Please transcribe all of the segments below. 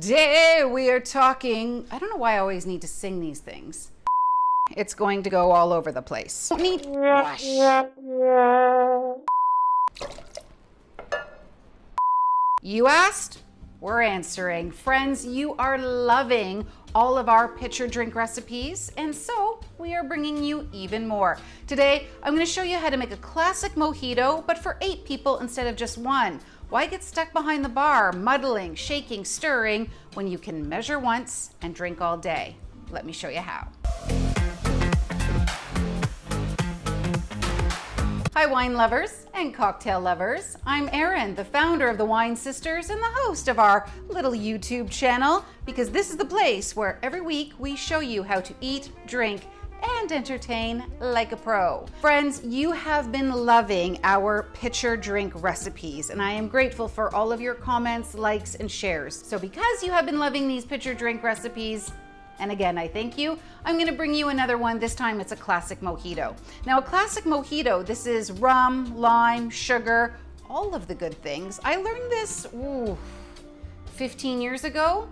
Today we are talking, I don't know why I always need to sing these things. It's going to go all over the place. You asked, we're answering. Friends, you are loving all of our pitcher drink recipes, and so we are bringing you even more. Today, I'm going to show you how to make a classic mojito, but for 8 people instead of just 1. Why get stuck behind the bar, muddling, shaking, stirring, when you can measure once and drink all day? Let me show you how. Hi wine lovers and cocktail lovers. I'm Erin, the founder of the Wine Sisters and the host of our little YouTube channel, because this is the place where every week we show you how to eat, drink, and entertain like a pro. Friends, you have been loving our pitcher drink recipes, and I am grateful for all of your comments, likes, and shares. So because you have been loving these pitcher drink recipes, and again, I thank you, I'm gonna bring you another one. This time it's a classic mojito. Now a classic mojito, this is rum, lime, sugar, all of the good things. I learned this 15 years ago.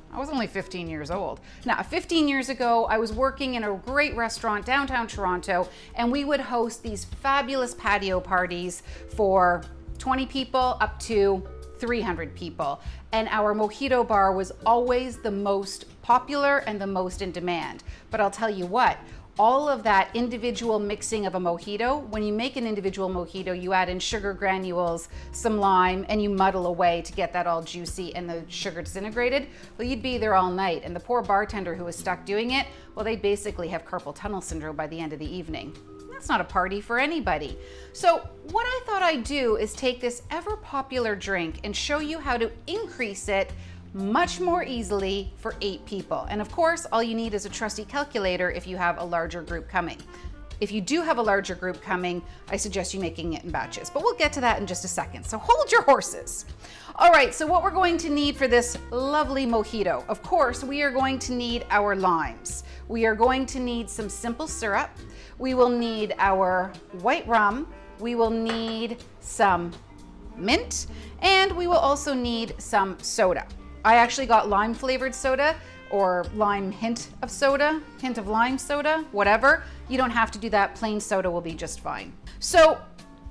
I was only 15 years old. Now, 15 years ago, I was working in a great restaurant downtown Toronto, and we would host these fabulous patio parties for 20 people up to 300 people. And our mojito bar was always the most popular and the most in demand. But I'll tell you what, all of that individual mixing of a mojito, when you make an individual mojito, you add in sugar granules, some lime, and you muddle away to get that all juicy and the sugar disintegrated. Well, you'd be there all night. And the poor bartender who was stuck doing it, well, they basically have carpal tunnel syndrome by the end of the evening. That's not a party for anybody. So what I thought I'd do is take this ever popular drink and show you how to increase it much more easily for 8 people. And of course, all you need is a trusty calculator if you have a larger group coming. If you do have a larger group coming, I suggest you making it in batches, but we'll get to that in just a second. So hold your horses. All right, so what we're going to need for this lovely mojito, of course, we are going to need our limes. We are going to need some simple syrup. We will need our white rum. We will need some mint, and we will also need some soda. I actually got lime flavored soda, or lime hint of soda, hint of lime soda, whatever. You don't have to do that. Plain soda will be just fine. So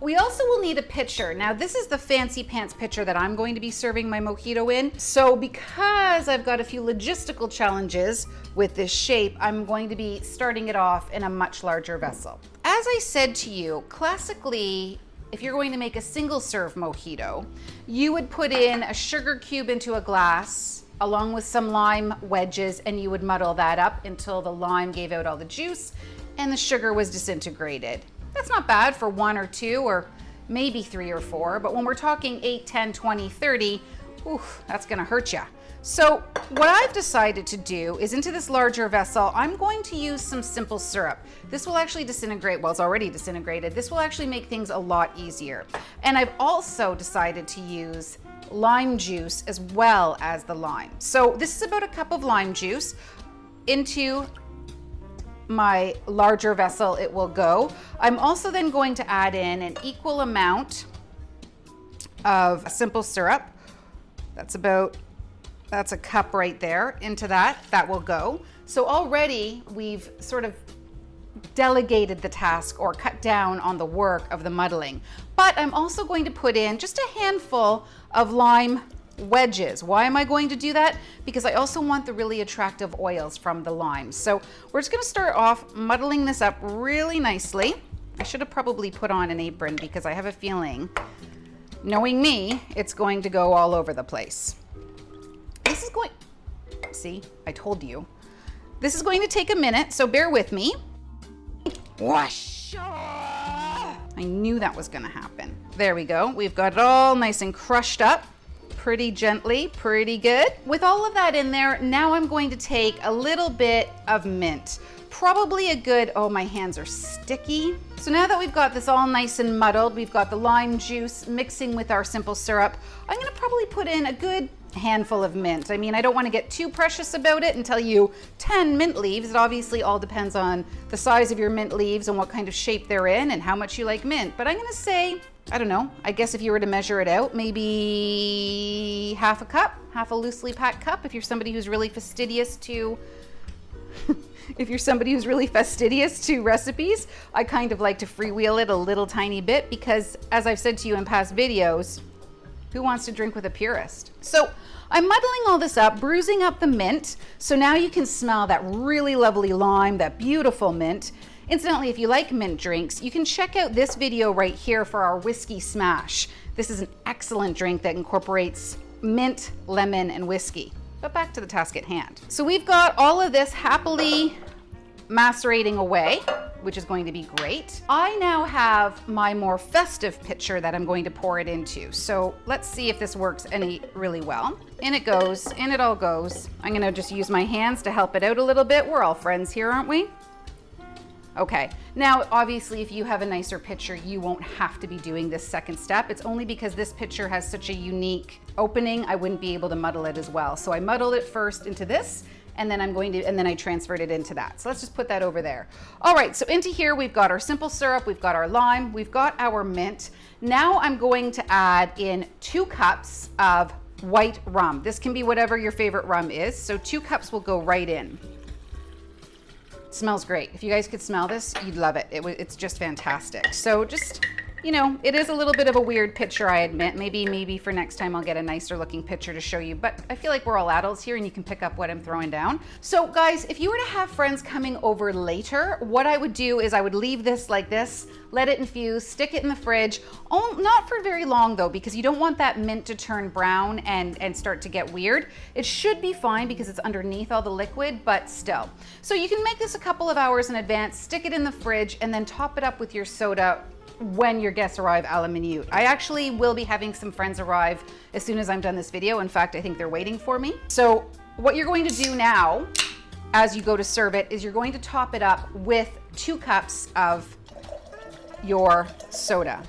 we also will need a pitcher. Now this is the fancy pants pitcher that I'm going to be serving my mojito in. So because I've got a few logistical challenges with this shape, I'm going to be starting it off in a much larger vessel. As I said to you, classically, if you're going to make a single serve mojito, you would put in a sugar cube into a glass along with some lime wedges, and you would muddle that up until the lime gave out all the juice and the sugar was disintegrated. That's not bad for 1 or 2 or maybe 3 or 4, but when we're talking 8, 10, 20, 30, that's gonna hurt ya. So what I've decided to do is, into this larger vessel, I'm going to use some simple syrup. This will actually disintegrate, well, it's already disintegrated. This will actually make things a lot easier. And I've also decided to use lime juice as well as the lime. So this is about a cup of lime juice. Into my larger vessel it will go. I'm also then going to add in an equal amount of simple syrup. That's a cup right there. Into that will go. So already we've sort of delegated the task or cut down on the work of the muddling. But I'm also going to put in just a handful of lime wedges. Why am I going to do that? Because I also want the really attractive oils from the limes. So we're just gonna start off muddling this up really nicely. I should have probably put on an apron because I have a feeling, knowing me, it's going to go all over the place. This is going, see, I told you. This is going to take a minute, so bear with me. Whoosh! I knew that was gonna happen. There we go. We've got it all nice and crushed up pretty gently, pretty good. With all of that in there, now I'm going to take a little bit of mint. Probably a good, oh, my hands are sticky. So now that we've got this all nice and muddled, we've got the lime juice mixing with our simple syrup, I'm gonna probably put in a good handful of mint. I mean, I don't want to get too precious about it and tell you 10 mint leaves. It obviously all depends on the size of your mint leaves and what kind of shape they're in and how much you like mint. But I'm gonna say, I don't know, I guess if you were to measure it out, maybe half a cup half a loosely packed cup if you're somebody who's really fastidious to if you're somebody who's really fastidious to recipes. I kind of like to freewheel it a little tiny bit because, as I've said to you in past videos, who wants to drink with a purist? So I'm muddling all this up, bruising up the mint. So now you can smell that really lovely lime, that beautiful mint. Incidentally, if you like mint drinks, you can check out this video right here for our whiskey smash. This is an excellent drink that incorporates mint, lemon, and whiskey. But back to the task at hand. So we've got all of this happily macerating away, which is going to be great. I now have my more festive pitcher that I'm going to pour it into. So let's see if this works really well. In it goes, in it all goes. I'm gonna just use my hands to help it out a little bit. We're all friends here, aren't we? Okay, now obviously if you have a nicer pitcher, you won't have to be doing this second step. It's only because this pitcher has such a unique opening, I wouldn't be able to muddle it as well. So I muddled it first into this, and then I transferred it into that. So let's just put that over there. All right, so into here we've got our simple syrup, we've got our lime, we've got our mint. Now I'm going to add in 2 cups of white rum. This can be whatever your favorite rum is. So 2 cups will go right in. Smells great. If you guys could smell this, you'd love it. It's just fantastic. So just, you know, it is a little bit of a weird pitcher, I admit. Maybe for next time I'll get a nicer looking pitcher to show you, but I feel like we're all adults here and you can pick up what I'm throwing down. So guys, if you were to have friends coming over later, what I would do is I would leave this like this, let it infuse, stick it in the fridge. Oh, not for very long though, because you don't want that mint to turn brown and start to get weird. It should be fine because it's underneath all the liquid, but still. So you can make this a couple of hours in advance, stick it in the fridge, and then top it up with your soda when your guests arrive a la minute. I actually will be having some friends arrive as soon as I'm done this video. In fact, I think they're waiting for me. So what you're going to do now, as you go to serve it, is you're going to top it up with 2 cups of your soda.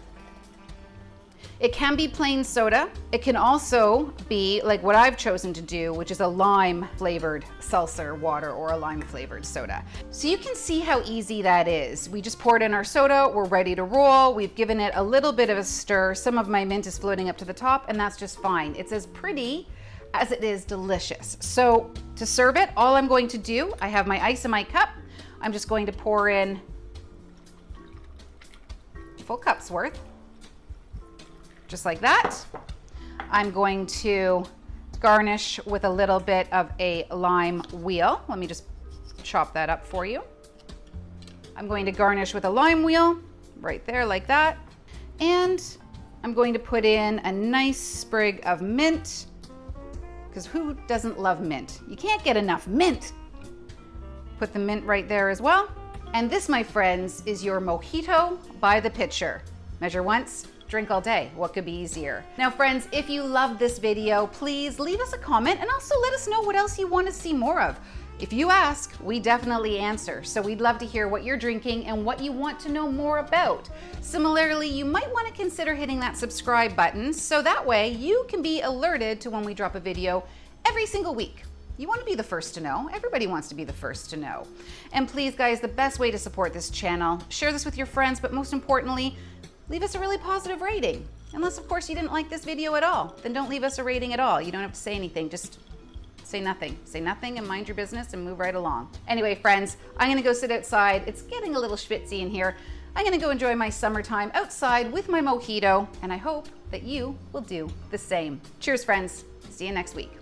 It can be plain soda. It can also be like what I've chosen to do, which is a lime flavored seltzer water or a lime flavored soda. So you can see how easy that is. We just poured in our soda, we're ready to roll. We've given it a little bit of a stir. Some of my mint is floating up to the top and that's just fine. It's as pretty as it is delicious. So to serve it, all I'm going to do, I have my ice in my cup. I'm just going to pour in a full cup's worth. Just like that. I'm going to garnish with a little bit of a lime wheel. Let me just chop that up for you. I'm going to garnish with a lime wheel right there like that. And I'm going to put in a nice sprig of mint, because who doesn't love mint? You can't get enough mint. Put the mint right there as well. And this, my friends, is your mojito by the pitcher. Measure once, drink all day. What could be easier? Now friends, if you loved this video, please leave us a comment and also let us know what else you want to see more of. If you ask, we definitely answer. So we'd love to hear what you're drinking and what you want to know more about. Similarly, you might want to consider hitting that subscribe button so that way you can be alerted to when we drop a video every single week. You want to be the first to know. Everybody wants to be the first to know. And please guys, the best way to support this channel, share this with your friends, but most importantly, leave us a really positive rating. Unless of course you didn't like this video at all, then don't leave us a rating at all. You don't have to say anything, just say nothing. Say nothing and mind your business and move right along. Anyway, friends, I'm gonna go sit outside. It's getting a little schwitzy in here. I'm gonna go enjoy my summertime outside with my mojito, and I hope that you will do the same. Cheers, friends. See you next week.